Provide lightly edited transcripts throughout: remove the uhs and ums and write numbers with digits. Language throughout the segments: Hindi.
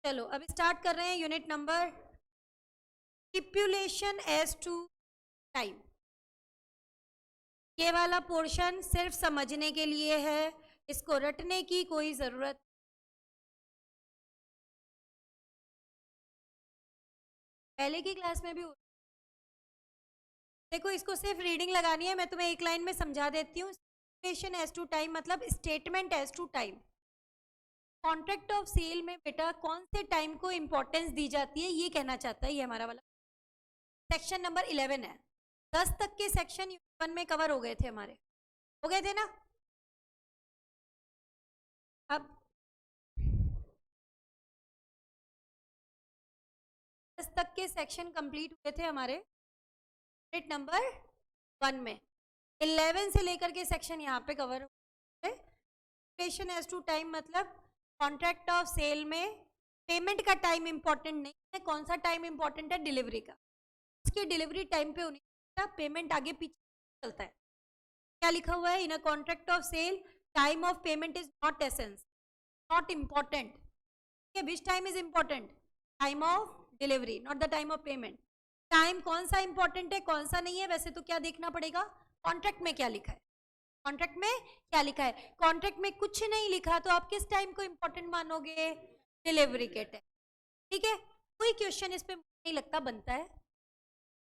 चलो अब स्टार्ट कर रहे हैं unit number stipulation as to time. ये वाला पोर्शन सिर्फ समझने के लिए है, इसको रटने की कोई जरूरत। पहले की क्लास में भी देखो, इसको सिर्फ रीडिंग लगानी है। मैं तुम्हें एक लाइन में समझा देती हूँ। स्टिपुलेशन एज टू टाइम मतलब statement as to time. Contract of sale में बेटा कौन से टाइम को इंपॉर्टेंस दी जाती है, ये कहना चाहता है ये हमारा वाला सेक्शन नंबर 11 है। 10 तक के सेक्शन यूनिट 1 में कवर हो गए थे हमारे, हो गए थे ना। अब 10 तक के सेक्शन कंप्लीट हुए थे हमारे यूनिट नंबर 1 में। 11 से लेकर के सेक्शन यहाँ पे कवर हुए। स्टिपुलेशन एज टू टाइम मतलब कॉन्ट्रैक्ट ऑफ सेल में पेमेंट का टाइम इंपॉर्टेंट नहीं है। कौन सा टाइम इंपॉर्टेंट है? डिलीवरी का। उसकी डिलीवरी टाइम पे होनी चाहिए, पेमेंट आगे पीछे चलता है। क्या लिखा हुआ है? In a contract of sale time of payment is not essence, not important. Which time is important? Time of delivery, not the time of payment. Time कौन सा इंपॉर्टेंट है कौन सा नहीं है, वैसे तो क्या देखना पड़ेगा? कॉन्ट्रैक्ट में क्या लिखा है। कॉन्ट्रैक्ट में क्या लिखा है? कॉन्ट्रैक्ट में कुछ नहीं लिखा तो आप किस टाइम को इंपॉर्टेंट मानोगे? डिलीवरी के टाइम। ठीक है, कोई क्वेश्चन इस पे नहीं लगता बनता है।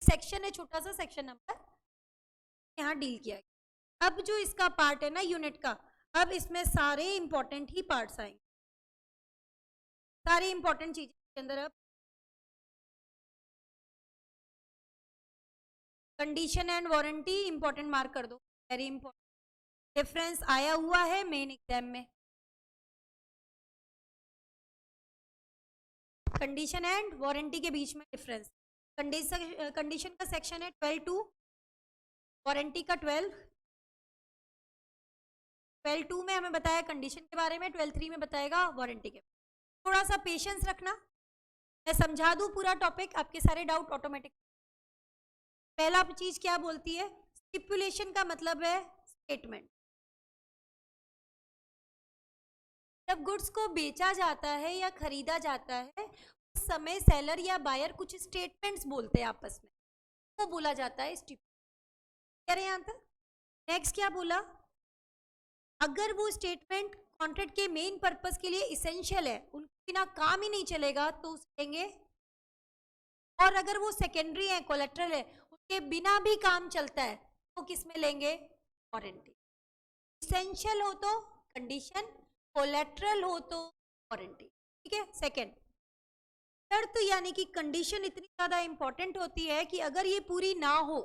सेक्शन है छोटा सा, सेक्शन नंबर यहाँ डील किया गया। अब जो इसका पार्ट है ना यूनिट का, अब इसमें सारे इंपॉर्टेंट ही पार्ट्स आएंगे, सारी इंपॉर्टेंट चीजें के अंदर। अब condition and warranty important mark कर दो, वेरी इंपॉर्टेंट। डिफरेंस आया हुआ है मेन एग्जाम में। कंडीशन एंड वारंटी के बीच में डिफरेंस। कंडीशन का सेक्शन है 12(2), वारंटी का 12(2) में हमें बताया कंडीशन के बारे में, 12(3) में बताएगा वारंटी के। थोड़ा सा पेशेंस रखना, मैं समझा दूं पूरा टॉपिक, आपके सारे डाउट ऑटोमेटिक। पहला चीज क्या बोलती है? स्टिपुलेशन का मतलब है स्टेटमेंट। जब गुड्स को बेचा जाता है या खरीदा जाता है उस समय सेलर या बायर कुछ स्टेटमेंट्स बोलते हैं आपस में, वो बोला जाता है स्टिपुलेशन। कह रहे हैं यहाँ तक? नेक्स्ट क्या बोला? अगर वो स्टेटमेंट कॉन्ट्रैक्ट के मेन पर्पस के लिए इसेंशियल है, उनके बिना काम ही नहीं चलेगा तो उसे लेंगे। और अगर वो सेकेंडरी है, कोलेट्रल है, उनके बिना भी काम चलता है तो किस में लेंगे? वारंटी। इसेंशियल हो तो कंडीशन, कोलेट्रल हो तो वारंटी। ठीक है। सेकेंड शर्त यानी कि कंडीशन इतनी ज्यादा इंपॉर्टेंट होती है कि अगर ये पूरी ना हो,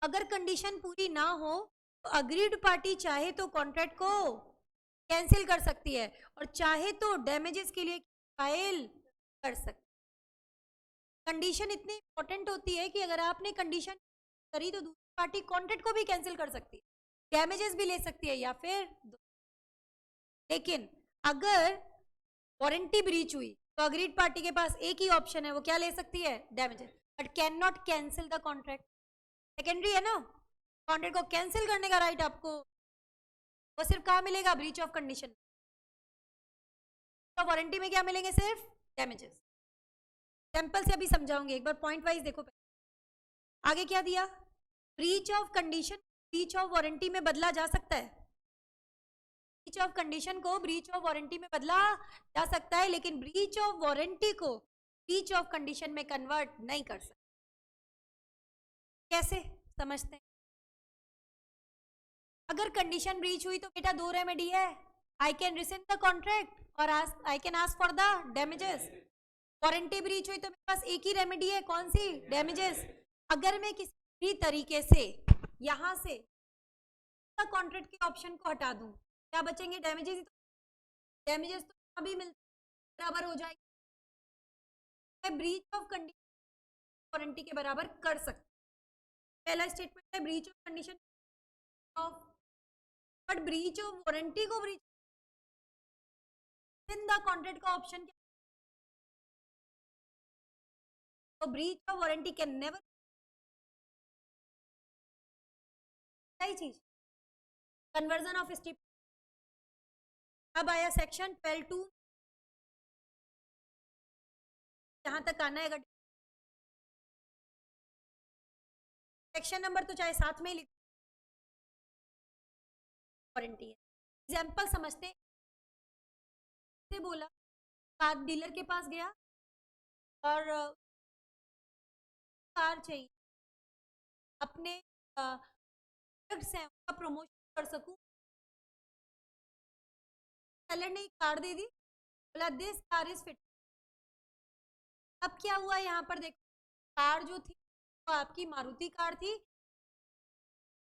अगर कंडीशन पूरी ना हो तो अग्रीड पार्टी चाहे तो कॉन्ट्रैक्ट को कैंसिल कर सकती है और चाहे तो डैमेजेस के लिए फाइल कर सकती है। कंडीशन इतनी इंपॉर्टेंट होती है कि अगर आपने कंडीशन करी तो दूसरी पार्टी कॉन्ट्रैक्ट को भी कैंसिल कर सकती है, डैमेजेस भी ले सकती है या फिर। लेकिन अगर वारंटी ब्रीच हुई तो अग्रीड पार्टी के पास एक ही ऑप्शन है, वो क्या ले सकती है? Damages, but can not cancel the contract. Secondary है ना, कॉन्ट्रैक्ट को कैंसिल करने का राइट आपको वो सिर्फ कहाँ मिलेगा? Breach of condition. तो वारंटी में क्या मिलेंगे? सिर्फ डैमेजेस। सैंपल से अभी समझाऊंगी, एक बार पॉइंट वाइज देखो। आगे क्या दिया? Breach of condition breach of warranty में बदला जा सकता है। ब्रीच ऑफ कंडीशन को ब्रीच ऑफ वारंटी में बदला जा सकता है, लेकिन ब्रीच ऑफ वारंटी को ब्रीच ऑफ कंडीशन में कन्वर्ट नहीं कर सकते। कैसे समझते हैं? अगर कंडीशन ब्रीच हुई तो बेटा दो रेमेडी है, I can rescind the contract और I can ask for the damages. Warranty breach हुई तो मेरे पास एक ही रेमेडी है, कौन सी? डैमेजेस। अगर मैं किसी भी तरीके से यहां से कॉन्ट्रैक्ट के ऑप्शन को हटा दूं, क्या बचेंगे? डैमेजेस ही तो। डैमेजेस तो अभी मिलते बराबर हो जाएगी। मैं ब्रीच ऑफ कंडीशन वारंटी के बराबर कर सकती। पहला स्टेटमेंट है breach of condition of, but breach of warranty को ब्रीच इन द कॉन्ट्रैक्ट का ऑप्शन क्या? तो breach of warranty can never, सही चीज। Conversion of statement. अब आया सेक्शन 12(2), जहाँ तक आना है, अगर सेक्शन नंबर तो चाहे साथ में ही लिख, वारंटी है। एग्जाम्पल समझते हैं। से बोला, कार डीलर के पास गया और कार चाहिए, अपने प्रोडक्ट्स हैं उसका प्रमोशन कर सकूं। सेलर ने एक कार दे दी, बोला दिस कार इज फिट। अब क्या हुआ यहाँ पर देखो, कार जो थी वो आपकी मारुति कार थी,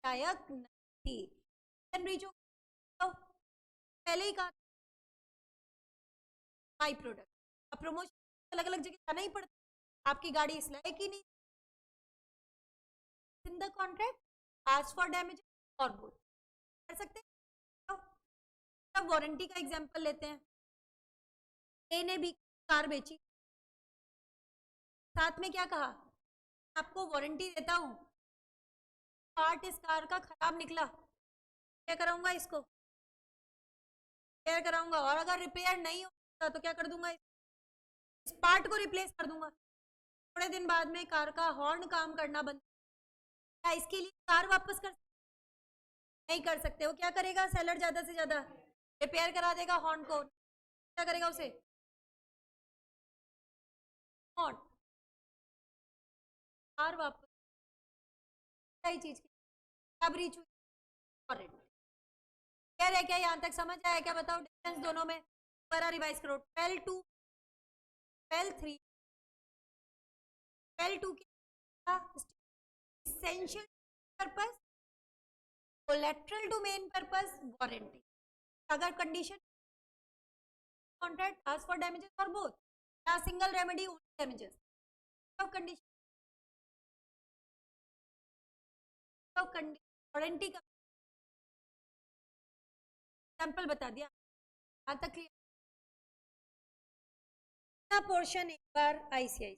लायक नहीं थी। जो तो पहले ही कहा माई प्रोडक्ट, अब प्रमोशन अलग अलग जगह जाना ही पड़ता, आपकी गाड़ी इस लायक ही नहीं। इन द कॉन्ट्रैक्ट आज फॉर डैमेज और बोल कर सकते हैं। तो वारंटी का एग्जांपल लेते हैं। ए ने बी कार बेची, साथ में क्या कहा, आपको वारंटी देता हूँ, पार्ट इस कार का खराब निकला, क्या कराऊंगा, इसको रिपेयर कराऊंगा, और अगर रिपेयर नहीं होता तो क्या कर दूंगा, इस पार्ट को रिप्लेस कर दूंगा। थोड़े दिन बाद में कार का हॉर्न काम करना बंद, क्या इसके लिए कार वापस कर नहीं कर सकते। वो क्या करेगा, सेलर ज्यादा से ज्यादा रिपेयर करा देगा हॉर्न को, क्या करेगा उसे, हॉर्न कार वापस, सही चीज की अब रीच हुई। कह रहे क्या, यहाँ तक समझ आया क्या, बताओ डिफरेंस दोनों में, दोबारा रिवाइज करो। 12 2 12 3 12 2 क्या, essential purpose, collateral to main purpose, warranty. अगर condition contract ask for damages और बोथ, या सिंगल रेमेडी ओनली डैमेजेस, सब कंडीशन वारंटी का एग्जाम्पल बता दिया, यहाँ तक क्लियर। पोर्शन एक बार आईसीआई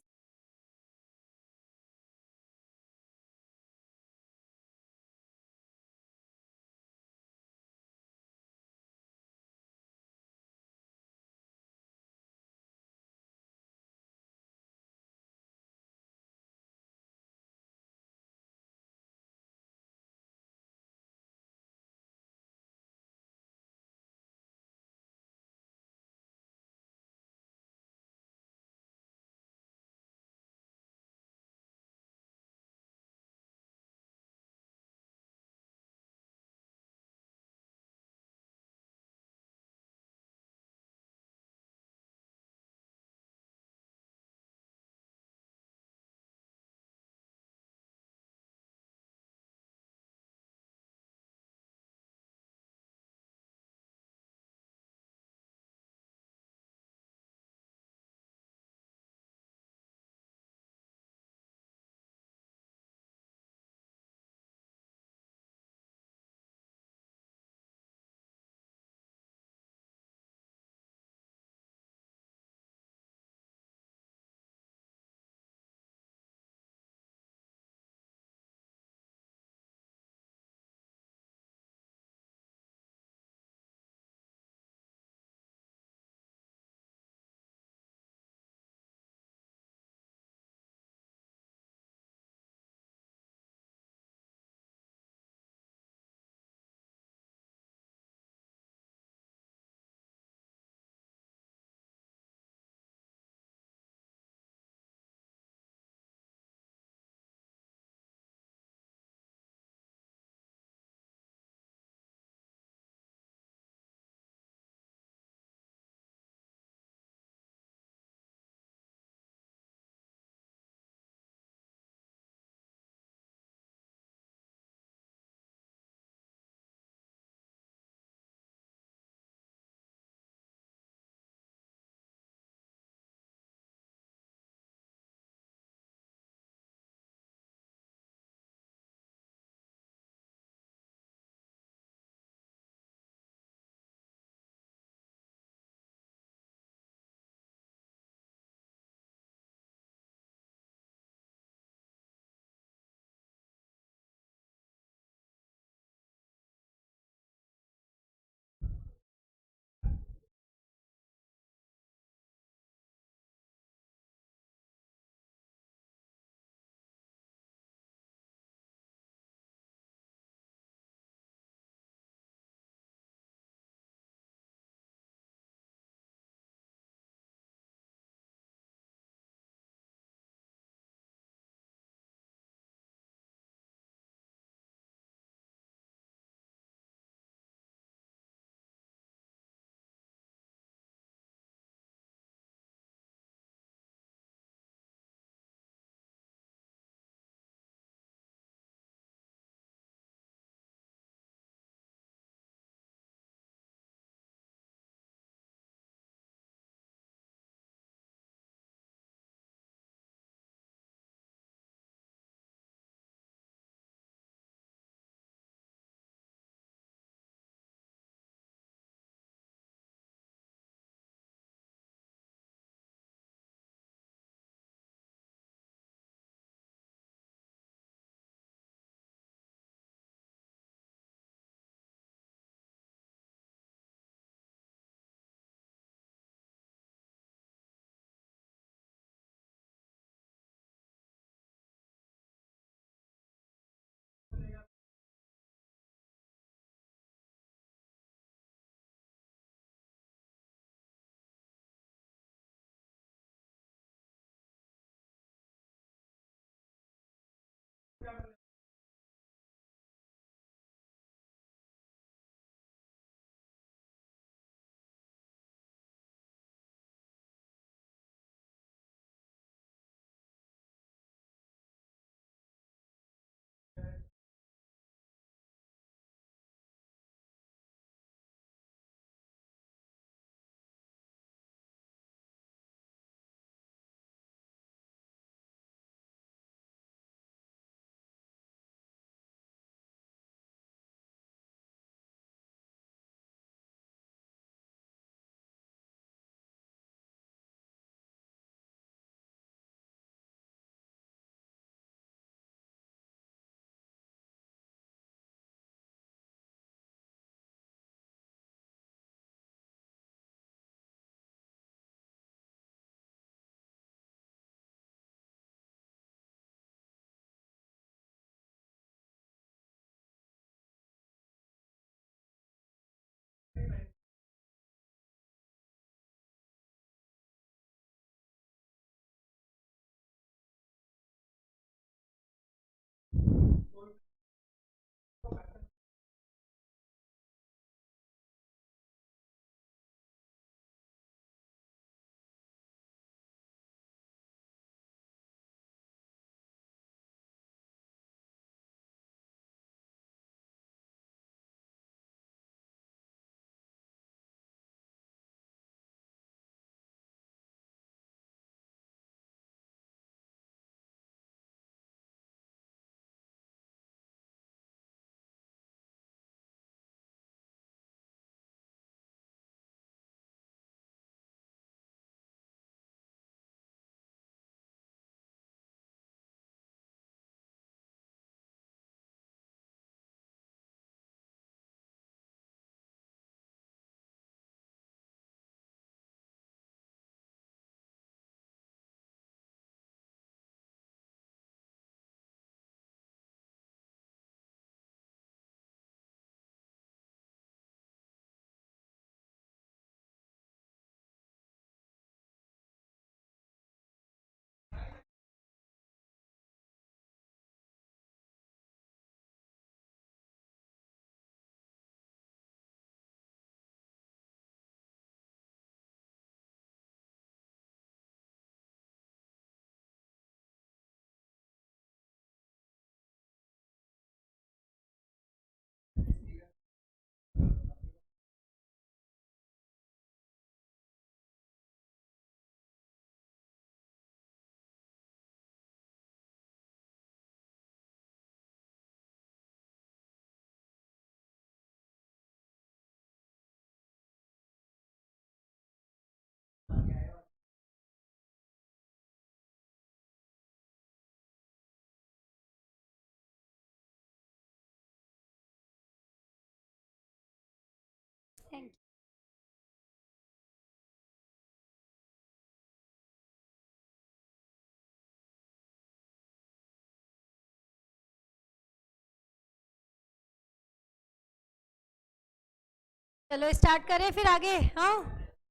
चलो स्टार्ट करें फिर आगे। हाँ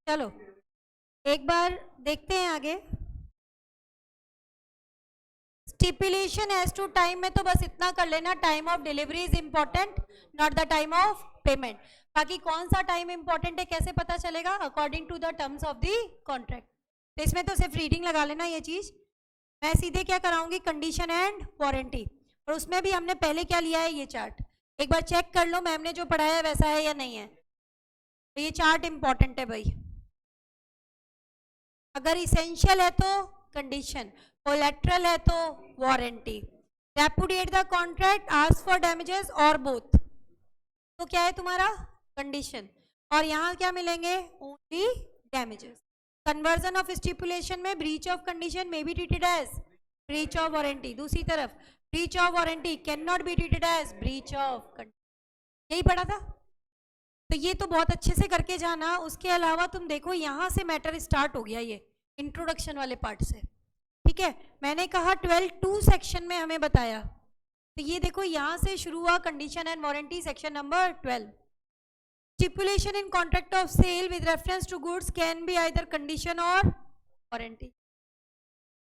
चलो एक बार देखते हैं आगे। स्टिपुलेशन एज टू टाइम में तो बस इतना कर लेना, time of delivery is important not the time of payment. बाकी कौन सा टाइम इंपॉर्टेंट है कैसे पता चलेगा? According to the terms of the contract. तो इसमें तो सिर्फ रीडिंग लगा लेना ये चीज। मैं सीधे क्या कराऊंगी, कंडीशन एंड वारंटी। और उसमें भी हमने पहले क्या लिया है, ये चार्ट एक बार चेक कर लो मैम ने जो पढ़ाया है वैसा है या नहीं है। तो ये चार्ट इंपॉर्टेंट है भाई। अगर इसेंशियल है तो कंडीशन, कोलैटरल है तो warranty, repudiate the contract, ask for damages और बोथ, तो क्या है तुम्हारा कंडीशन। और यहाँ क्या मिलेंगे, only damages. Conversion of stipulation में ब्रीच ऑफ कंडीशन में be treated as breach of warranty. दूसरी तरफ breach of warranty can not be treated as breach of condition. यही पढ़ा था। तो ये तो बहुत अच्छे से करके जाना। उसके अलावा तुम देखो यहाँ से मैटर स्टार्ट हो गया, ये इंट्रोडक्शन वाले पार्ट से, ठीक है। मैंने कहा 12(2) सेक्शन में हमें बताया, तो ये देखो यहाँ से शुरू हुआ condition and warranty, section number 12। Stipulation in contract of sale with reference to goods can be either condition और वारंटी।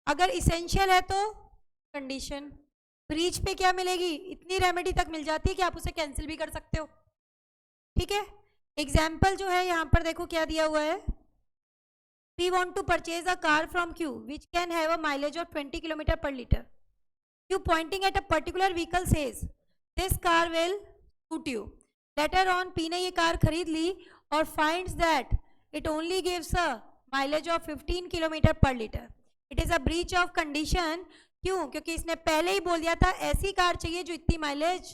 अगर इसेंशियल है तो कंडीशन। ब्रीच पे क्या मिलेगी, इतनी रेमेडी तक मिल जाती है कि आप उसे कैंसिल भी कर सकते हो, ठीक है। एग्जाम्पल जो है यहाँ पर देखो क्या दिया हुआ है। We want to purchase a car from Q which can have a mileage of 20 km per liter. Q pointing at a particular vehicle says this car will suit you. Later on P ने ये कार खरीद ली और finds that it only gives a mileage of 15 km per liter. It is a breach of condition. क्यों? क्योंकि इसने पहले ही बोल दिया था ऐसी कार चाहिए जो इतनी माइलेज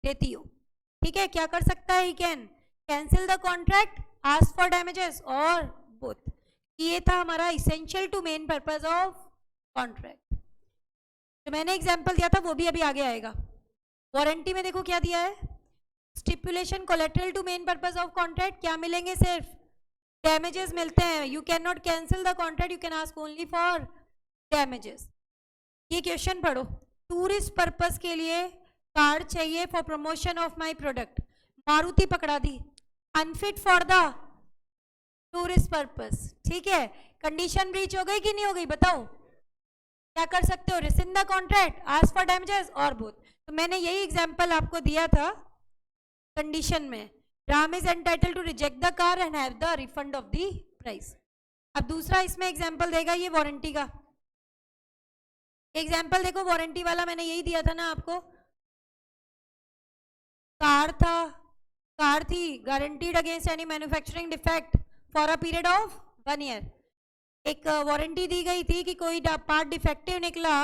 देती हो, ठीक है। क्या कर सकता है, he can cancel the contract, ask for damages और both। ये था हमारा essential to main purpose of contract. तो मैंने एग्जांपल दिया था वो भी अभी आगे आएगा। वारंटी में देखो क्या दिया है, stipulation collateral to main purpose of contract, क्या मिलेंगे, सिर्फ डैमेजेस मिलते हैं। You can not cancel the contract, you can ask only for damages. ये क्वेश्चन पढ़ो, टूरिस्ट पर्पस के लिए कार चाहिए for promotion of my product, Maruti पकड़ा दी, unfit for the tourist purpose, ठीक है। कंडीशन ब्रीच हो गई कि नहीं हो गई, बताओ क्या कर सकते हो, rescind the contract, ask for damages और बोथ। तो मैंने यही एग्जांपल आपको दिया था कंडीशन में, Ram is entitled to reject the car and have the refund of the price. अब दूसरा इसमें एग्जांपल देगा ये वारंटी का एग्जांपल देखो, वारंटी वाला मैंने यही दिया था ना आपको। कार थी guaranteed against any manufacturing defect for a period of 1 year. एक वारंटी दी गई थी कि कोई पार्ट डिफेक्टिव निकला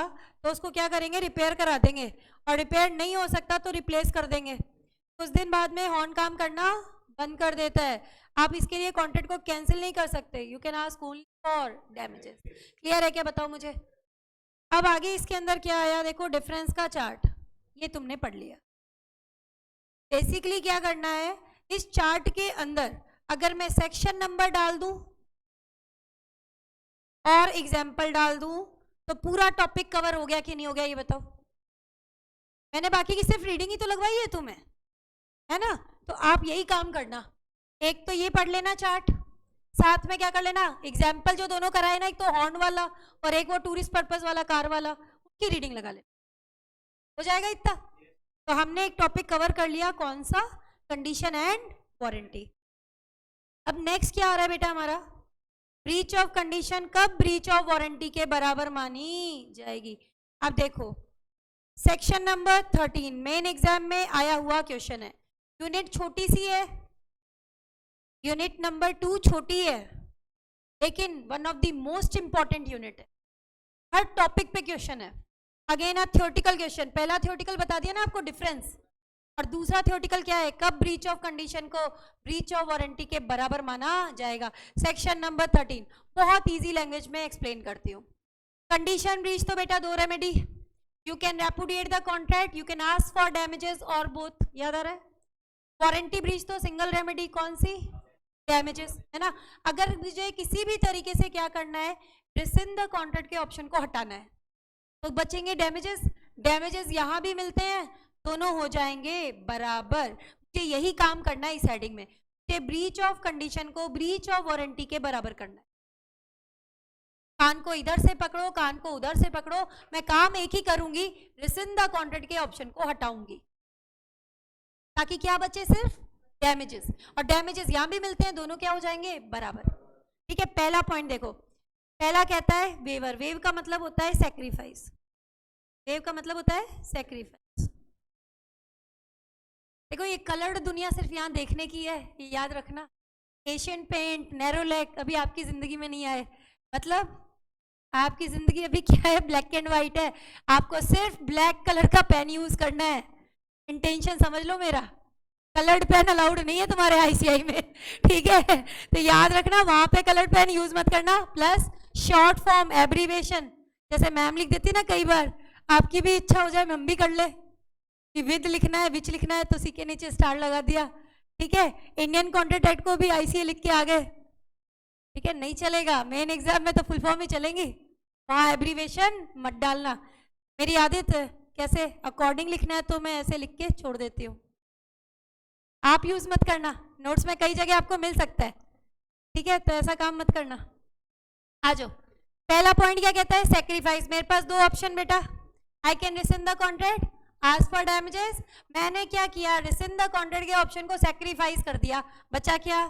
तो उसको क्या करेंगे, रिपेयर करा देंगे, और रिपेयर नहीं हो सकता तो रिप्लेस कर देंगे। कुछ दिन बाद में हॉर्न काम करना बंद कर देता है। आप इसके लिए कॉन्ट्रैक्ट को कैंसिल नहीं कर सकते, you can ask only for damages. Clear है क्या, बताओ मुझे। अब आगे इसके अंदर क्या आया, देखो डिफरेंस का चार्ट, ये तुमने पढ़ लिया। बेसिकली क्या करना है, इस चार्ट के अंदर अगर मैं सेक्शन नंबर डाल दूं और एग्जाम्पल डाल दूं तो पूरा टॉपिक कवर हो गया कि नहीं हो गया, ये बताओ। मैंने बाकी की सिर्फ रीडिंग ही तो लगवाई है तुम्हें, है ना। तो आप यही काम करना, एक तो ये पढ़ लेना चार्ट, साथ में क्या कर लेना, एग्जाम्पल जो दोनों कराए ना, एक तो हॉर्न वाला और एक वो टूरिस्ट पर्पस वाला कार वाला, उसकी रीडिंग लगा लेना, हो जाएगा इतना। तो हमने एक टॉपिक कवर कर लिया, कौन सा, कंडीशन एंड वारंटी। अब नेक्स्ट क्या आ रहा है बेटा हमारा, ब्रीच ऑफ कंडीशन कब ब्रीच ऑफ वारंटी के बराबर मानी जाएगी। अब देखो सेक्शन नंबर 13 मेन एग्जाम में आया हुआ क्वेश्चन है। यूनिट छोटी सी है, यूनिट नंबर 2 छोटी है, लेकिन one of the most important unit है। हर टॉपिक पे क्वेश्चन है। अगेन थ्योरेटिकल क्वेश्चन, पहला थ्योरेटिकल बता दिया ना आपको डिफरेंस, और दूसरा थ्योरेटिकल क्या है, कब ब्रीच ऑफ कंडीशन को ब्रीच ऑफ वारंटी के बराबर माना जाएगा। सेक्शन नंबर 13 बहुत इजी लैंग्वेज में एक्सप्लेन करती हूँ। कंडीशन ब्रीच तो बेटा 2 remedy, you can repudiate the contract, you can ask for damages और बोथ, याद आ रहा है। वारंटी ब्रीच तो सिंगल रेमेडी, कौन सी, डैमेजेस, है ना। अगर मुझे किसी भी तरीके से क्या करना है, रिसिंड द कॉन्ट्रैक्ट के ऑप्शन को हटाना है तो बचेंगे डैमेजेस। डैमेजेस यहाँ भी मिलते हैं, दोनों हो जाएंगे बराबर। मुझे यही काम करना है इस हेडिंग में। ब्रीच ऑफ कंडीशन को ब्रीच ऑफ वारंटी के बराबर करना है। कान को इधर से पकड़ो, कान को उधर से पकड़ो, मैं काम एक ही करूंगी, रिसिंड द कॉन्ट्रैक्ट के ऑप्शन को हटाऊंगी ताकि क्या बचे, सिर्फ डैमेजेस। और डैमेजेस यहां भी मिलते हैं, दोनों क्या हो जाएंगे, बराबर। ठीक है, पहला पॉइंट देखो, पहला कहता है वेवर। वेव का मतलब होता है सैक्रिफाइस। वेव का मतलब होता है सैक्रिफाइस। देखो ये कलर्ड दुनिया सिर्फ यहाँ देखने की है, ये याद रखना। एशियन पेंट, नैरो लेग अभी आपकी जिंदगी में नहीं आए, मतलब आपकी जिंदगी अभी क्या है, ब्लैक एंड व्हाइट है। आपको सिर्फ ब्लैक कलर का पेन यूज करना है, इंटेंशन समझ लो मेरा। कलर्ड पेन अलाउड नहीं है तुम्हारे आईसीआई में, ठीक है, तो याद रखना वहां पे कलर्ड पेन यूज मत करना। प्लस शॉर्ट फॉर्म एब्रीवेशन, जैसे मैम लिख देती ना कई बार, आपकी भी इच्छा हो जाए हम भी कर ले कि विद लिखना है, विच लिखना है, तो सी के नीचे स्टार लगा दिया, ठीक है। इंडियन कॉन्ट्रैक्ट एक्ट को भी आईसीए लिख के आ गए, ठीक है, नहीं चलेगा। मेन एग्जाम में तो फुल फॉर्म ही चलेंगी, वहां एब्रीवेशन मत डालना। मेरी आदत है कैसे अकॉर्डिंग लिखना है तो मैं ऐसे लिख के छोड़ देती हूँ, आप यूज मत करना, नोट्स में कई जगह आपको मिल सकता है, ठीक है, तो ऐसा काम मत करना। आ जाओ, पहला पॉइंट क्या कहता है, सैक्रिफाइस। मेरे पास दो ऑप्शन बेटा, I can rescind the contract, ask for damages. मैंने क्या किया, रिसिंड द कॉन्ट्रैक्ट के ऑप्शन को सैक्रिफाइस कर दिया, बचा क्या,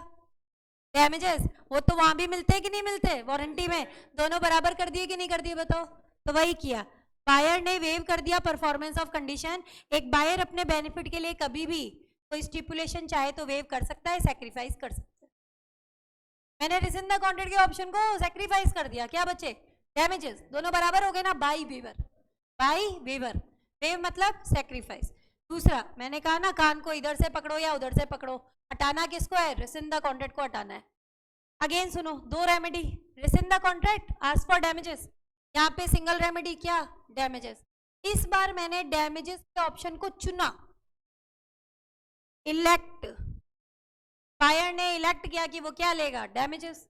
डैमेजेस। वो तो वहां भी मिलते हैं कि नहीं मिलते, वारंटी में, दोनों बराबर कर दिए कि नहीं कर दिए बताओ, तो वही किया। बायर ने वेव कर दिया परफॉर्मेंस ऑफ कंडीशन। एक बायर अपने बेनिफिट के लिए कभी भी कोई स्टिपुलेशन चाहे तो वेव कर सकता है, सैक्रिफाइस कर सकता है। मैंने रिसिंड द कॉन्ट्रैक्ट के ऑप्शन को सैक्रिफाइस कर दिया, क्या बचे, डैमेजेस, दोनों बराबर हो गए ना, by waiver. By waiver, waive मतलब सैक्रिफाइस। दूसरा मैंने कहा ना, कान को इधर से पकड़ो या उधर से पकड़ो, हटाना किसको है, रिसिंड द कॉन्ट्रैक्ट को हटाना है। अगेन सुनो, दो remedy, rescind the contract, ask for damages. यहाँ पे सिंगल रेमेडी क्या, डैमेजेस। इस बार मैंने डैमेजेस के ऑप्शन को चुना, इलेक्ट। बायर ने इलेक्ट किया कि वो क्या लेगा, डैमेजेस।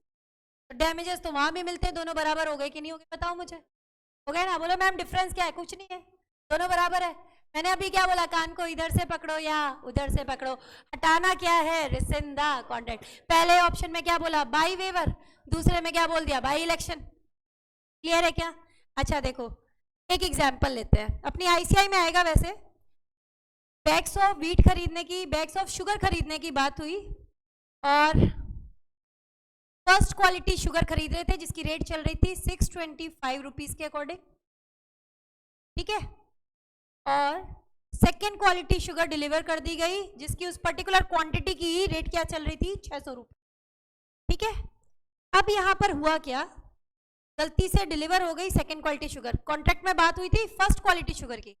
तो डैमेजेस तो वहां भी मिलते हैं, दोनों बराबर हो गए कि नहीं हो गए बताओ मुझे, हो गए ना। बोलो मैम डिफरेंस क्या है, कुछ नहीं है, दोनों बराबर है। मैंने अभी क्या बोला, कान को इधर से पकड़ो या उधर से पकड़ो, हटाना क्या है, रिसिंड द कॉन्ट्रैक्ट। पहले ऑप्शन में क्या बोला, बाई वेवर, दूसरे में क्या बोल दिया, बाई इलेक्शन। क्लियर है क्या। अच्छा देखो एक एग्जाम्पल लेते हैं, अपनी आईसीआई में आएगा वैसे। बैग्स ऑफ व्हीट खरीदने की, बैग्स ऑफ शुगर खरीदने की बात हुई, और फर्स्ट क्वालिटी शुगर खरीद रहे थे जिसकी रेट चल रही थी 625 रुपीज के अकॉर्डिंग, ठीक है। और सेकेंड क्वालिटी शुगर डिलीवर कर दी गई जिसकी उस पर्टिकुलर क्वांटिटी की रेट क्या चल रही थी, 600 रुपये, ठीक है। अब यहां पर हुआ क्या, गलती से डिलीवर हो गई सेकेंड क्वालिटी शुगर, कॉन्ट्रैक्ट में बात हुई थी फर्स्ट क्वालिटी शुगर की,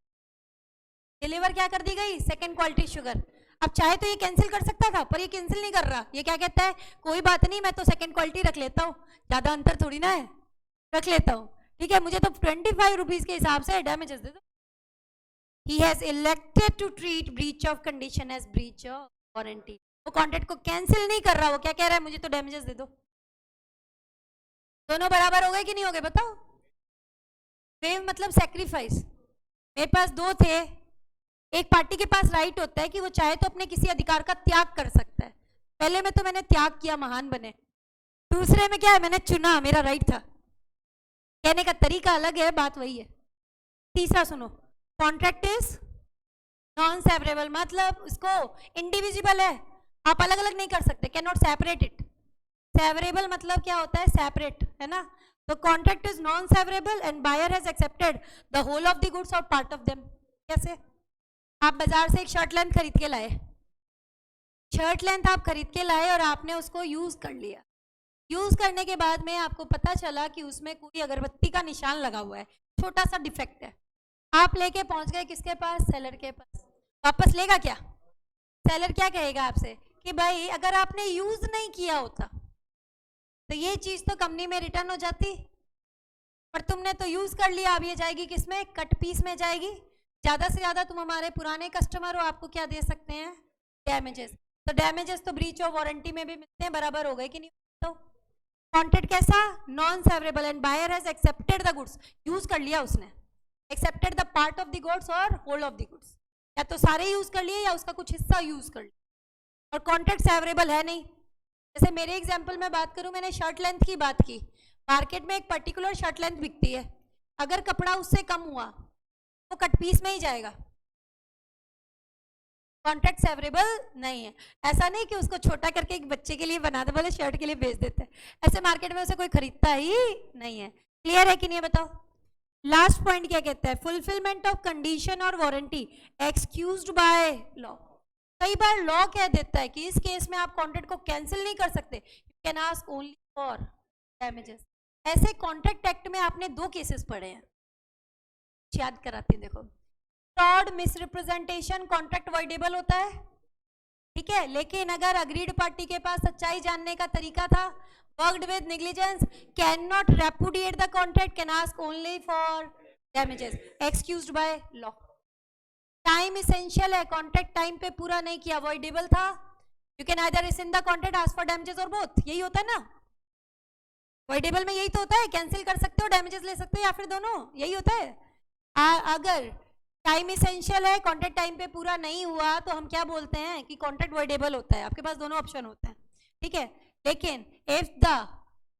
डिलीवर क्या कर दी गई, सेकेंड क्वालिटी शुगर। अब चाहे तो ये कैंसिल कर सकता था, पर ये कैंसिल नहीं कर रहा, ये क्या कहता है, कोई बात नहीं मैं तो सेकेंड क्वालिटी रख लेता हूँ, ज्यादा अंतर थोड़ी ना है, रख लेता हूँ, ठीक है, मुझे तो 25 रुपीज के हिसाब से डैमेजेस दे दो। He has elected to treat breach of condition as breach of warranty. वो कॉन्ट्रैक्ट को कैंसिल नहीं कर रहा, वो क्या कह रहा है, मुझे तो डैमेजेस दे दो। दोनों बराबर हो गए कि नहीं हो गए बताओ। वेव मतलब सैक्रिफाइस। मेरे पास दो थे, एक पार्टी के पास राइट होता है कि वो चाहे तो अपने किसी अधिकार का त्याग कर सकता है, पहले में तो मैंने त्याग किया, महान बने। दूसरे में क्या है, मैंने चुना, मेरा राइट था, कहने का तरीका अलग है, बात वही है। तीसरा सुनो, कॉन्ट्रैक्ट इज नॉन सेपरेबल, मतलब उसको इंडिविजिबल है, आप अलग अलग नहीं कर सकते, can not separate it. Separable मतलब क्या होता है, सेपरेट, है ना। तो contract is non separable and buyer has accepted the whole of the goods और पार्ट ऑफ देम। कैसे, आप बाजार से एक शर्ट लेंथ खरीद के लाए, शर्ट लेंथ आप खरीद के लाए और आपने उसको यूज कर लिया, यूज करने के बाद में आपको पता चला कि उसमें कोई अगरबत्ती का निशान लगा हुआ है, छोटा सा डिफेक्ट है, आप लेके पहुंच गए किसके पास, सेलर के पास। वापस लेगा क्या, सेलर क्या कहेगा आपसे कि भाई अगर आपने यूज नहीं किया होता तो ये चीज तो कंपनी में रिटर्न हो जाती, पर तुमने तो यूज कर लिया, अब ये जाएगी किसमें, कट पीस में जाएगी। ज्यादा से ज्यादा तुम हमारे पुराने कस्टमर हो, आपको क्या दे सकते हैं, डैमेजेस। तो डैमेजेस तो ब्रीच ऑफ वारंटी में भी मिलते हैं, बराबर हो गए कि नहीं। तो कॉन्ट्रैक्ट कैसा, non severable and buyer has accepted the goods, use कर लिया उसने, accepted the part of the goods और होल ऑफ द गुड्स, या तो सारे यूज कर लिए या उसका कुछ हिस्सा यूज कर लिया, और कॉन्ट्रैक्ट सेवरेबल है नहीं। जैसे मेरे एग्जाम्पल में बात करूं, मैंने शर्ट लेंथ की बात की, मार्केट में एक पर्टिकुलर शर्ट लेंथ बिकती है, अगर कपड़ा उससे कम हुआ तो कट पीस में ही जाएगा, कॉन्ट्रैक्ट सेवरेबल नहीं है। ऐसा नहीं कि उसको छोटा करके एक बच्चे के लिए बना दे, बोले शर्ट के लिए बेच देते हैं, ऐसे मार्केट में उसे कोई खरीदता ही नहीं है। क्लियर है कि नहीं बताओ। लास्ट पॉइंट क्या कहता है, फुलफिलमेंट ऑफ कंडीशन और वारंटी एक्सक्यूज्ड बाय लॉ। कई बार लॉ कह देता है कि इस केस में आप कॉन्ट्रैक्ट को कैंसिल नहीं कर सकते, you can ask only for damages. ऐसे कॉन्ट्रैक्ट एक्ट में आपने 2 केसेस पढ़े हैं, याद कराती हूँ देखो। फ्रॉड, मिसरिप्रेजेंटेशन, कॉन्ट्रैक्ट वॉइडेबल होता है, ठीक है, लेकिन अगर अग्रीड पार्टी के पास सच्चाई जानने का तरीका था, worked with negligence, can not repudiate the contract, can ask only for damages, excused by law. Time essential है, कॉन्ट्रैक्ट टाइम पे पूरा नहीं किया, वॉइडेबल था, you can either rescind the contract, ask for damages और बोथ। यही होता है ना, वॉइडेबल में यही तो होता है, कैंसिल कर सकते हो, डैमेजेस ले सकते हो, या फिर दोनों, यही होता है। अगर टाइम इसेंशियल है, कॉन्ट्रैक्ट टाइम पे पूरा नहीं हुआ, तो हम क्या बोलते हैं कि कॉन्ट्रैक्ट वॉइडेबल होता है। आपके पास दोनों ऑप्शन होते हैं, ठीक है। लेकिन if the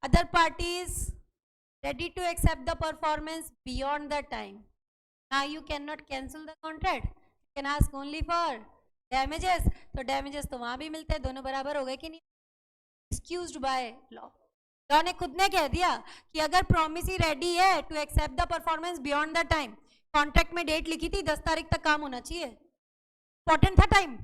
other party is ready to accept the performance beyond the time, now you cannot cancel the contract, you can ask only for damages। तो damages तो वहां भी मिलते हैं, दोनों बराबर हो गए कि नहीं, excused by law। लॉ ने खुद ने कह दिया कि अगर प्रॉमिस ही रेडी है to accept the performance beyond the time, contract में डेट लिखी थी 10 तारीख तक काम होना चाहिए, इंपॉर्टेंट था टाइम,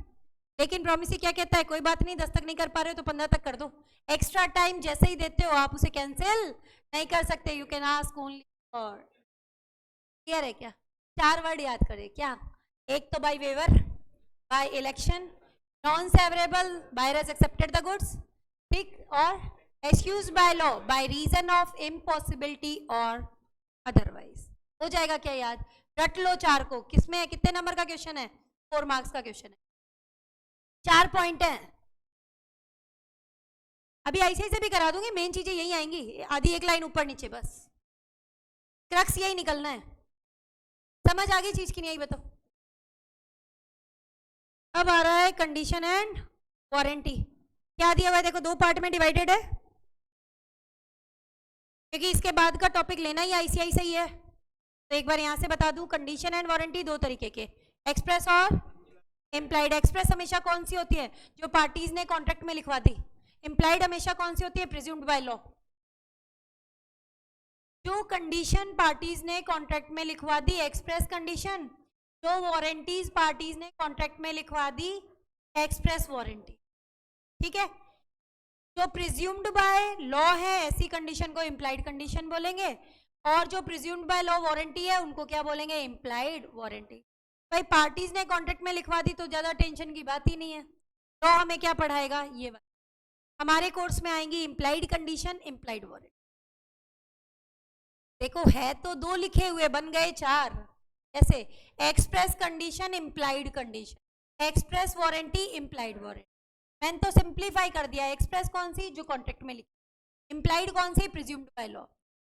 लेकिन प्रॉमिस ही क्या कहता है, कोई बात नहीं 10 तक नहीं कर पा रहे हो तो 15 तक कर दो। एक्स्ट्रा टाइम जैसे ही देते हो आप उसे कैंसिल नहीं कर सकते, you can ask only for. Clear है क्या। 4 वर्ड याद करें क्या, एक तो by waiver, by election, non severable, buyer has accepted the goods, ठीक, और excuse by law by reason of impossibility और अदरवाइज। हो जाएगा क्या याद, रट लो 4 को। किसमें है, कितने नंबर का क्वेश्चन है, 4 मार्क्स का क्वेश्चन है, 4 पॉइंट है। अभी ऐसे से भी करा दूंगी, मेन चीजें यही आएंगी, आधी एक लाइन ऊपर नीचे, बस क्रक्स यही निकलना है। समझ आ गई चीज की नहीं आई बताओ। अब आ रहा है कंडीशन एंड वारंटी। क्या दिया हुआ है देखो, 2 पार्ट में डिवाइडेड है, क्योंकि इसके बाद का टॉपिक लेना ही आईसीआई से ही है। तो एक बार यहां से बता दूं, कंडीशन एंड वारंटी 2 तरीके के, एक्सप्रेस और इम्प्लाइड। एक्सप्रेस हमेशा कौन सी होती है, जो पार्टीज ने कॉन्ट्रैक्ट में लिखवा दी। इम्प्लाइड हमेशा कौन सी होती है, प्रिज्यूम्ड बाय लॉ। जो कंडीशन पार्टीज ने कॉन्ट्रैक्ट में लिखवा दी एक्सप्रेस कंडीशन, जो वारंटीज पार्टीज ने कॉन्ट्रैक्ट में लिखवा दी एक्सप्रेस वारंटी, ठीक है। जो प्रिज्यूम्ड बाय लॉ है ऐसी कंडीशन को इम्प्लाइड कंडीशन बोलेंगे, और जो प्रिज्यूम्ड बाय लॉ वारंटी है उनको क्या बोलेंगे, इम्प्लाइड वारंटी। भाई पार्टीज ने कॉन्ट्रैक्ट में लिखवा दी तो ज्यादा टेंशन की बात ही नहीं है। लॉ हमें क्या पढ़ाएगा, ये हमारे कोर्स में आएंगी इम्प्लाइड कंडीशन, इम्प्लाइड वारंटी। देखो है तो 2 लिखे हुए, बन गए 4। कैसे, express condition, implied condition, express warranty, implied warranty. मैंने तो सिंप्लीफाई कर दिया, एक्सप्रेस कौन सी, जो कॉन्ट्रैक्ट में लिखी, इम्प्लाइड कौन सी, प्रिज्यूम्ड बाय लॉ।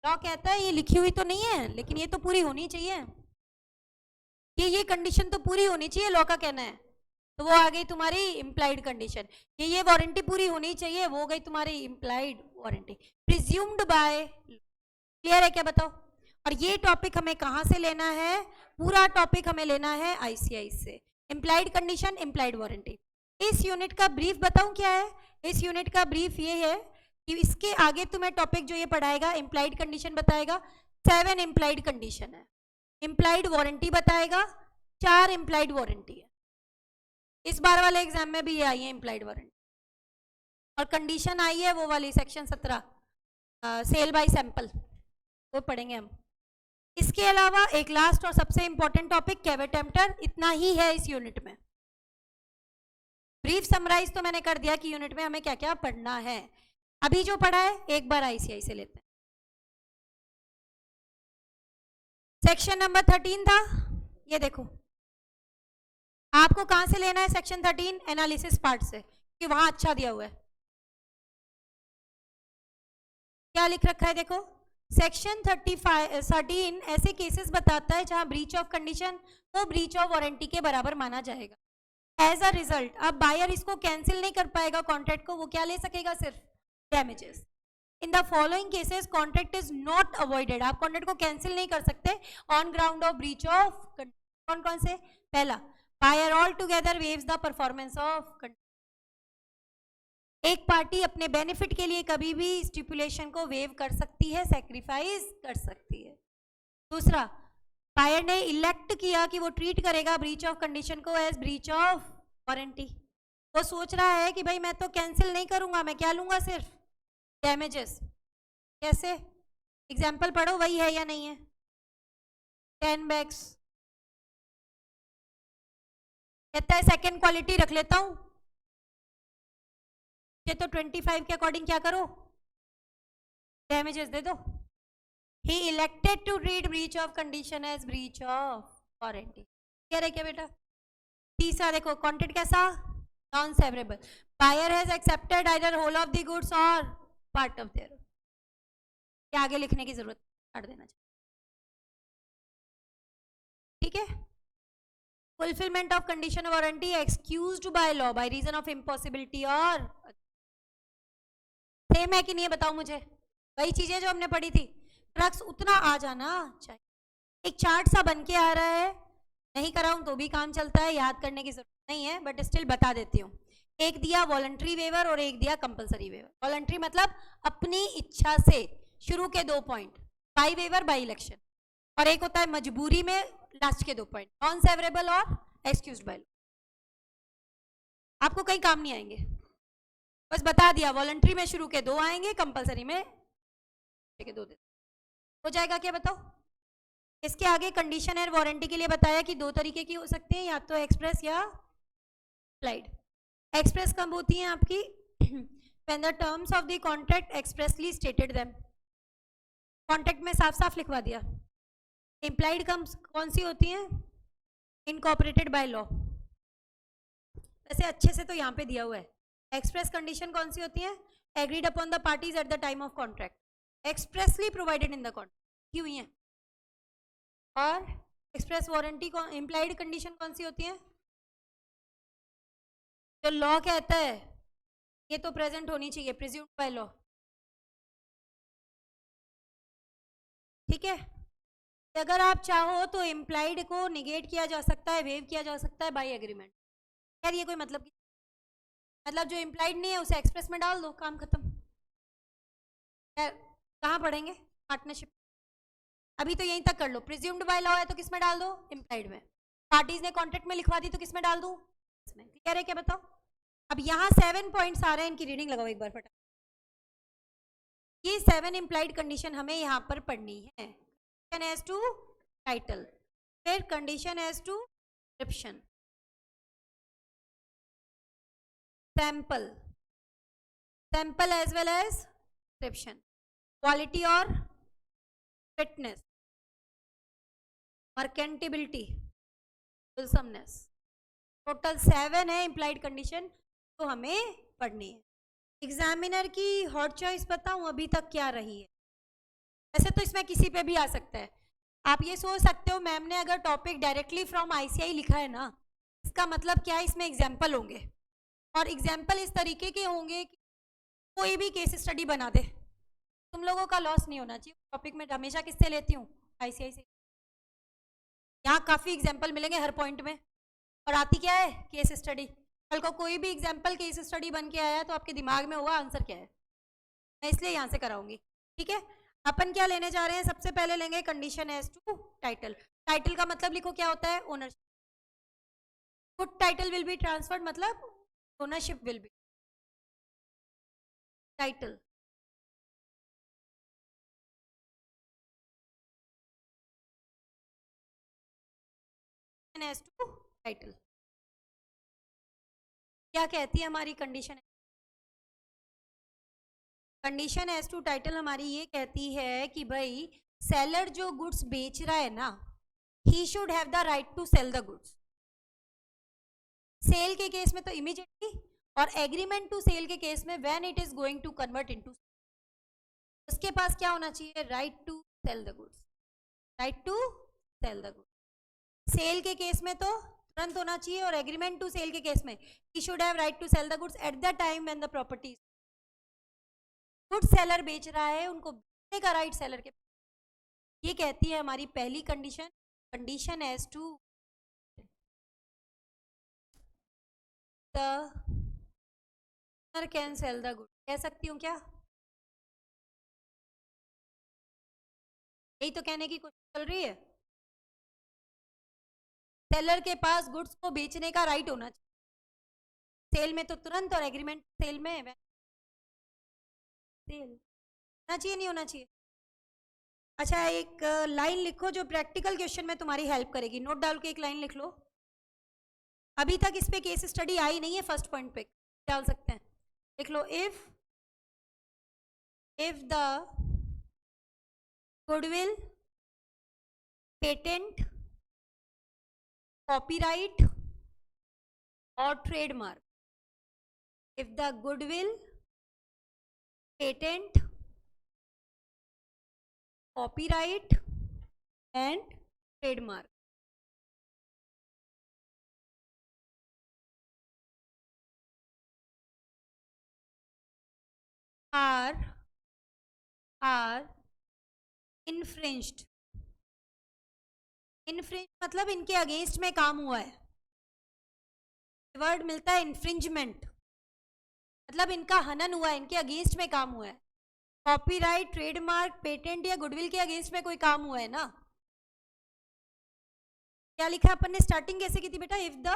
लॉ कहता है ये लिखी हुई तो नहीं है, लेकिन ये तो पूरी होनी चाहिए, ये कंडीशन तो पूरी होनी चाहिए, लॉ का कहना है। तो वो आ गई तुम्हारी इम्प्लाइड कंडीशन। ये वारंटी पूरी होनी चाहिए, वो गई तुम्हारी implied warranty, presumed by. Clear है क्या बताओ। और ये टॉपिक हमें कहां से लेना है, पूरा टॉपिक हमें लेना है आईसीआई से, इम्प्लाइड कंडीशन, इम्प्लाइड वारंटी। इस यूनिट का ब्रीफ बताऊं क्या है, इस यूनिट का ब्रीफ ये है कि इसके आगे तुम्हें टॉपिक जो ये पढ़ाएगा, इम्प्लाइड कंडीशन बताएगा, 7 इम्प्लाइड कंडीशन है, इम्प्लाइड वारंटी बताएगा, 4 इम्प्लाइड वारंटी है। इस बार वाले एग्जाम में भी ये आई है इम्प्लाइड वारंटी, और कंडीशन आई है वो वाली सेक्शन 17 सेल बाय सैंपल, वो पढ़ेंगे हम। इसके अलावा एक लास्ट और सबसे इंपॉर्टेंट टॉपिक कैवेट टेम्पटर, इतना ही है इस यूनिट में। ब्रीफ समराइज तो मैंने कर दिया कि यूनिट में हमें क्या क्या पढ़ना है। अभी जो पढ़ा है एक बार आईसीआई से लेते हैं। सेक्शन नंबर 13 था, ये देखो आपको कहां से लेना है, सेक्शन 13 एनालिसिस पार्ट से, कि वहां अच्छा दिया हुआ है। क्या लिख रखा है देखो, सेक्शन 13 ऐसे केसेस बताता है जहां ब्रीच ऑफ कंडीशन को ब्रीच ऑफ वारंटी के बराबर माना जाएगा। एज अ रिजल्ट अब बायर इसको कैंसिल नहीं कर पाएगा कॉन्ट्रैक्ट को, वो क्या ले सकेगा, सिर्फ damages. In the following cases contract is not avoided, आप कॉन्ट्रैक्ट को कैंसिल नहीं कर सकते on ground of breach of. कौन कौन से? पहला, buyer altogether waives the performance of. एक पार्टी अपने बेनिफिट के लिए कभी भी स्टिपुलेशन को वेव कर सकती है, सेक्रीफाइस कर सकती है। दूसरा, बायर ने इलेक्ट किया कि वो ट्रीट करेगा ब्रीच ऑफ कंडीशन को एज ब्रीच ऑफ वारंटी। वो सोच रहा है कि भाई मैं तो कैंसिल नहीं करूंगा, मैं क्या लूंगा, सिर्फ डैमेजेस। कैसे? एग्जाम्पल पढ़ो, वही है या नहीं है? 10 बैग्स कहता है सेकेंड क्वालिटी रख लेता हूं, ये तो 25 के अकॉर्डिंग क्या करो, डैमेजेस दे दो। He elected to treat breach of condition as breach of warranty. क्या रहे क्या बेटा? तीसरा देखो, कॉन्ट्रैक्ट कैसा, non severable. Buyer has accepted either whole of the goods और पार्ट ऑफ देयर। क्या आगे लिखने की जरूरत, काट देना चाहिए, ठीक है। Fulfilment of condition warranty excused by law by reason of impossibility और सेम है कि नहीं है बताओ मुझे, वही चीजें जो हमने पढ़ी थी। क्रक्स उतना आ जाना चाहिए, एक चार्ट सा बन के आ रहा है, नहीं कराऊं तो भी काम चलता है, याद करने की जरूरत नहीं है, बट स्टिल बता देती हूँ। एक दिया वॉलंटरी वेवर और एक दिया कंपलसरी वेवर। वॉलंटरी मतलब अपनी इच्छा से, शुरू के 2 point, by waiver by election, और एक होता है मजबूरी में लास्ट के 2 पॉइंट, नॉन सेवरेबल और एक्सक्यूज्ड बाय। आपको कहीं काम नहीं आएंगे, बस बता दिया, वॉलंटरी में शुरू के 2 आएंगे, कंपलसरी में के 2 हो जाएगा। क्या बताओ? इसके आगे कंडीशन एंड वारंटी के लिए बताया कि 2 तरीके की हो सकती है, या तो एक्सप्रेस या इम्प्लाइड। एक्सप्रेस कब होती है आपकी? when the terms of the contract expressly stated them, contract में साफ साफ लिखवा दिया। इम्प्लाइड कौन सी होती है? इनकॉर्पोरेटेड बाय लॉ, वैसे अच्छे से तो यहाँ पे दिया हुआ है। एक्सप्रेस कंडीशन कौन सी होती है? Agreed upon the parties at the time of contract, expressly provided in the contract की हुई है। और एक्सप्रेस वारंटी को इम्प्लाइड कंडीशन कौन सी होती है? जो लॉ कहता है ये तो प्रेजेंट होनी चाहिए, प्रिज्यूम्ड बाय लॉ, ठीक है। अगर आप चाहो तो इम्प्लाइड को निगेट किया जा सकता है, वेव किया जा सकता है बाय एग्रीमेंट। यार ये कोई मतलब जो इम्प्लाइड नहीं है उसे एक्सप्रेस में डाल दो, काम खत्म। कहाँ पढ़ेंगे पार्टनरशिप? अभी तो यहीं तक कर लो। प्रिज्यूम्ड बाय लॉ है तो किस में डाल दो? इम्प्लाइड में। पार्टीज ने कॉन्ट्रैक्ट में लिखवा दी तो किस में डाल दूं? इसमें। क्लियर है क्या बताओ? अब यहाँ 7 पॉइंट्स आ रहे हैं, इनकी रीडिंग लगाओ एक बार फटाफट। ये 7 इम्प्लाइड कंडीशन हमें यहाँ पर पढ़नी है। कंडीशन एज टू टाइटल, फिर condition as to description, sample, sample as well as description, quality और फिटनेस, मर्केंटिबिलिटी, विलसमनेस। टोटल 7 है इम्प्लाइड कंडीशन तो हमें पढ़नी है। एग्जामिनर की हॉट चॉइस बताऊं अभी तक क्या रही है? वैसे तो इसमें किसी पे भी आ सकता है। आप ये सोच सकते हो मैम ने अगर टॉपिक डायरेक्टली फ्रॉम आईसीआई लिखा है ना, इसका मतलब क्या है, इसमें एग्जाम्पल होंगे, और एग्जाम्पल इस तरीके के होंगे कि कोई भी केस स्टडी बना दे। तुम लोगों का लॉस नहीं होना चाहिए। टॉपिक में हमेशा किससे लेती हूँ? आईसीआई से। यहाँ काफ़ी एग्जाम्पल मिलेंगे हर पॉइंट में, और आती क्या है? Case study. कल को कोई भी एग्जाम्पल केस स्टडी बन के आया तो आपके दिमाग में होगा आंसर क्या है, मैं इसलिए यहाँ से कराऊंगी, ठीक है। अपन क्या लेने जा रहे हैं? सबसे पहले लेंगे condition as to title. Title का मतलब लिखो क्या होता है? Ownership. Good title will be transferred मतलब ownership will be title. As to title क्या कहती है हमारी condition? Condition as to title हमारी ये कहती है कि भाई सेलर जो गुड्स बेच रहा है ना, he should have the right to sell the goods. Sale के केस में तो इमीडिएटली, और एग्रीमेंट टू सेल के केस में when it is going to convert into, उसके पास क्या होना चाहिए? Right to sell the goods, right to sell the goods. Sale के केस में तो तुरंत होना चाहिए, और एग्रीमेंट टू सेल के केस में he should have right to sell the goods at the time when the property, good seller बेच रहा है, उनको बेचने का राइट सेलर के, ये कहती है हमारी पहली condition, condition as to the can sell the good, कह सकती हूँ क्या? यही तो कहने की कोशिश चल रही है, सेलर के पास गुड्स को बेचने का राइट होना चाहिए, सेल में तो तुरंत, और एग्रीमेंट सेल में सेल होना चाहिए, नहीं होना चाहिए? अच्छा, एक लाइन लिखो जो प्रैक्टिकल क्वेश्चन में तुम्हारी हेल्प करेगी, नोट डाल के एक लाइन लिख लो। अभी तक इस पे केस स्टडी आई नहीं है, फर्स्ट पॉइंट पे डाल सकते हैं, लिख लो, if the goodwill, patent, copyright और trademark, if the goodwill, patent, copyright and trademark are infringed, infringe मतलब इनके अगेंस्ट में काम हुआ है, वर्ड मिलता है इन्फ्रिंजमेंट, मतलब इनका हनन हुआ है, इनके अगेंस्ट में काम हुआ है। कॉपीराइट, ट्रेडमार्क, पेटेंट या गुडविल के अगेंस्ट में कोई काम हुआ है ना? क्या लिखा अपन ने, स्टार्टिंग कैसे की थी बेटा? If the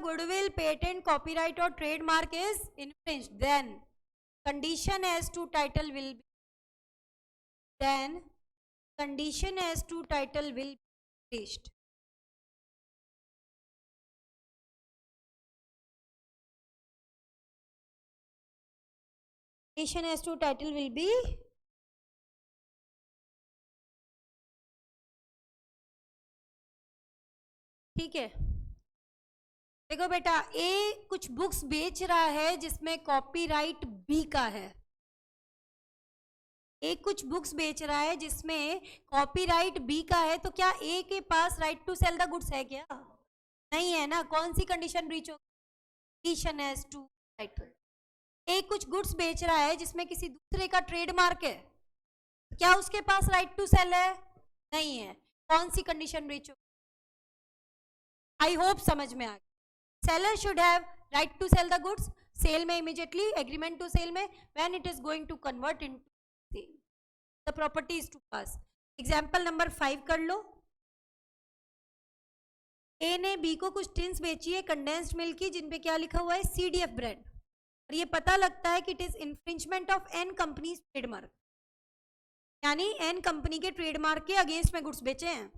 goodwill, patent, copyright और trademark is infringed, then condition as to title will be, then condition as to title will be placed. Condition as to title will be ठीक है। देखो बेटा, ए कुछ बुक्स बेच रहा है जिसमें कॉपीराइट बी का है, ए कुछ बुक्स बेच रहा है जिसमें कॉपीराइट बी का है, तो क्या ए के पास right to sell the goods है क्या? नहीं है ना। कौन सी कंडीशन ब्रीच हो? Condition as to title. A कुछ गुड्स बेच रहा है जिसमें किसी दूसरे का ट्रेडमार्क है, क्या उसके पास राइट टू सेल है? नहीं है। कौन सी कंडीशन ब्रीच हो? आई होप समझ में आ गया। Seller should have right to sell the goods, sale में इमीडिएटली, एग्रीमेंट टू सेल में, when it is going to convert into sale, the property is to pass. Example number 5 कर लो। ए ने बी को कुछ टिन्स बेची है कंडेंस्ड मिल्क की, जिन पे क्या लिखा हुआ है? CDF ब्रांड, और ये पता लगता है कि it is infringement of an company trademark, यानी एन कंपनी के ट्रेडमार्क के अगेंस्ट में गुड्स बेचे हैं।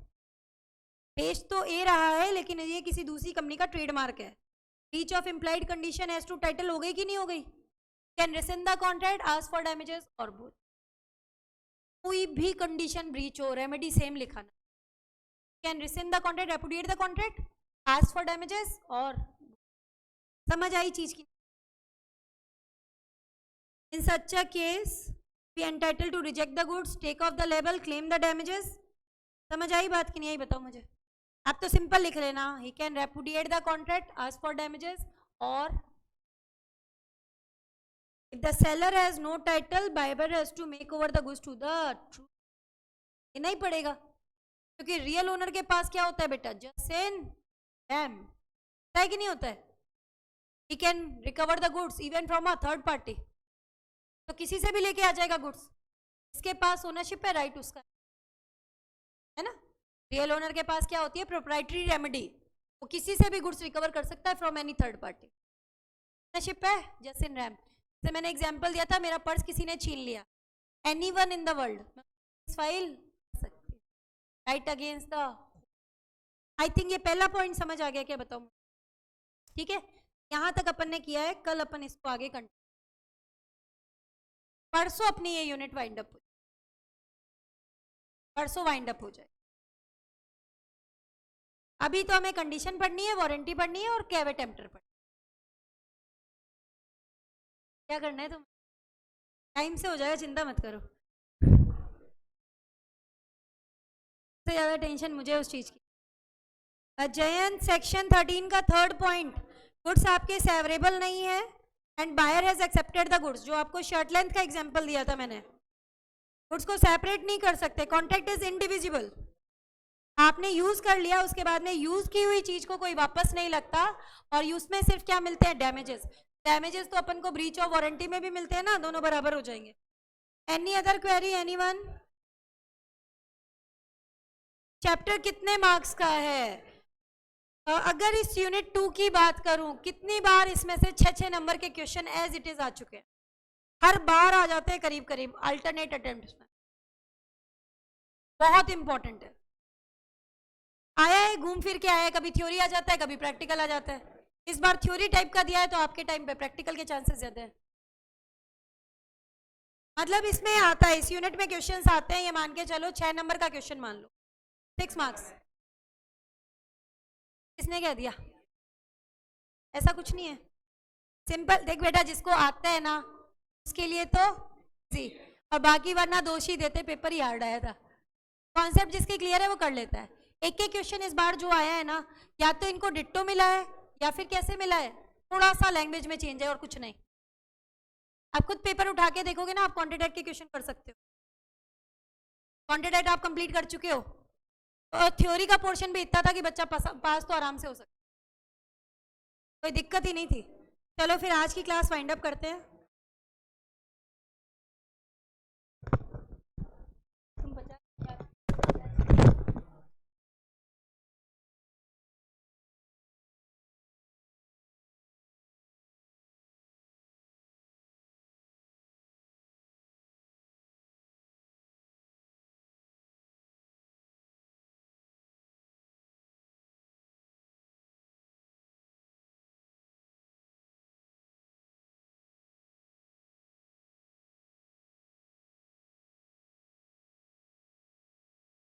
बेच तो ए रहा है लेकिन ये किसी दूसरी कंपनी का ट्रेडमार्क है। Breach of implied condition as to title हो गई कि नहीं हो गई? Can rescind the contract, ask for damages और बोथ। कोई भी कंडीशन ब्रीच हो, रेमेडी सेम लिखाना। Can rescind the contract, repudiate the contract, ask for damages और। समझ आई चीज की? In such a case be entitled to reject the goods, take off the label, claim the damages. समझ आई बात कि नहीं आई? बताओ मुझे। आप तो सिंपल लिख लेना, he can repudiate the contract, ask for damages, और if the seller has no title, buyer has to make over the goods to the true. ये नहीं पड़ेगा क्योंकि रियल ओनर के पास क्या होता है बेटा? जस्ट इन डैम, होता है कि नहीं होता है? He can recover the goods even from a third party, तो किसी से भी लेके आ जाएगा गुड्स, इसके पास ओनरशिप है, राइट उसका है ना। रियल ओनर के पास क्या होती है? प्रोप्राइटरी रेमेडी, वो किसी से भी गुड्स रिकवर कर सकता है from any third party, ownership है। जैसे इन रैम, जैसे मैंने एग्जांपल दिया था, मेरा पर्स किसी ने छीन लिया, anyone in the world file सकती, right against the. I think ये पहला पॉइंट समझ आ गया क्या? बताओ। ठीक है, यहां तक अपन ने किया है, कल अपन इसको आगे कंटिन्यू, परसों अपनी ये यूनिट वाइंड अप हो, परसों वाइंड अप हो जाए। अभी तो हमें कंडीशन पढ़नी है, वारंटी पढ़नी है और कैवेट एम्प्टर पढ़नी है। क्या करना है? तुम टाइम से हो जाएगा, चिंता मत करो। सबसे ज्यादा टेंशन मुझे उस चीज की। जयंत सेक्शन 13 का थर्ड पॉइंट, गुड्स आपके सेवरेबल नहीं है and buyer has accepted the goods. जो आपको शर्ट लेंथ का एग्जांपल दिया था मैंने, गुड्स को सेपरेट नहीं कर सकते, कॉन्ट्रैक्ट इज इंडिविजिबल। आपने यूज कर लिया, उसके बाद में यूज की हुई चीज को कोई वापस नहीं लगता, और उसमें सिर्फ क्या मिलते हैं, डैमेजेस। डैमेजेस तो अपन को ब्रीच ऑफ वारंटी में भी मिलते हैं ना, दोनों बराबर हो जाएंगे। Any other query, anyone? Chapter कितने मार्क्स का है? अगर इस यूनिट 2 की बात करूं, कितनी बार इसमें से 6-6 नंबर के क्वेश्चन एज इट इज आ चुके हैं, हर बार आ जाते हैं करीब करीब अल्टरनेट अटेम्प्ट में। बहुत इंपॉर्टेंट है। आया है, घूम फिर के आया है, कभी थ्योरी आ जाता है, कभी प्रैक्टिकल आ जाता है। इस बार थ्योरी टाइप का दिया है तो आपके टाइम पे प्रैक्टिकल के चांसेस ज्यादा है। मतलब इसमें आता है, इस यूनिट में क्वेश्चंस आते हैं, ये मान के चलो 6 नंबर का क्वेश्चन मान लो, 6 मार्क्स। किसने कह दिया? ऐसा कुछ नहीं है, सिंपल। देख बेटा, जिसको आता है ना उसके लिए तो जी, और बाकी वरना दोषी देते, पेपर ही हार्ड आया था। कॉन्सेप्ट जिसके क्लियर है वो कर लेता है। एक एक क्वेश्चन इस बार जो आया है ना, या तो इनको डिट्टो मिला है या फिर कैसे मिला है, थोड़ा सा लैंग्वेज में चेंज है और कुछ नहीं। आप खुद पेपर उठा के देखोगे ना, आप क्वांटिटेट के क्वेश्चन कर सकते हो। क्वांटिटेट आप कंप्लीट कर चुके हो, और थ्योरी का पोर्शन भी इतना था कि बच्चा पास तो आराम से हो सकता, कोई दिक्कत ही नहीं थी। चलो फिर आज की क्लास वाइंड अप करते हैं।